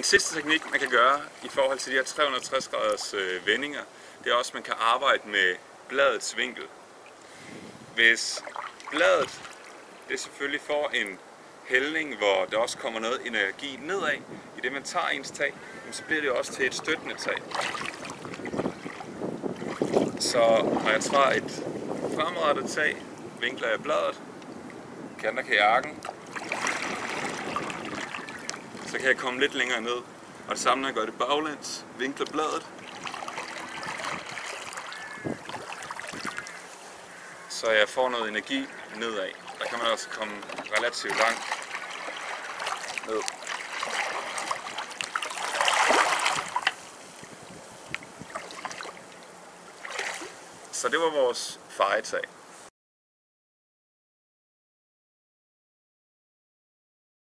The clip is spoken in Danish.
En sidste teknik, man kan gøre i forhold til de her 360 graders vendinger, det er også, at man kan arbejde med bladets vinkel. Hvis bladet det selvfølgelig får en hældning, hvor der også kommer noget energi nedad, i det man tager ens tag, så bliver det også til et støttende tag. Så når jeg tager et fremrettet tag, vinkler jeg bladet, kanter kajakken, så kan jeg komme lidt længere ned. Og det samme, når jeg gør det baglæns, vinkler bladet, så jeg får noget energi nedad. Der kan man også komme relativt langt ned. Så det var vores fejetag.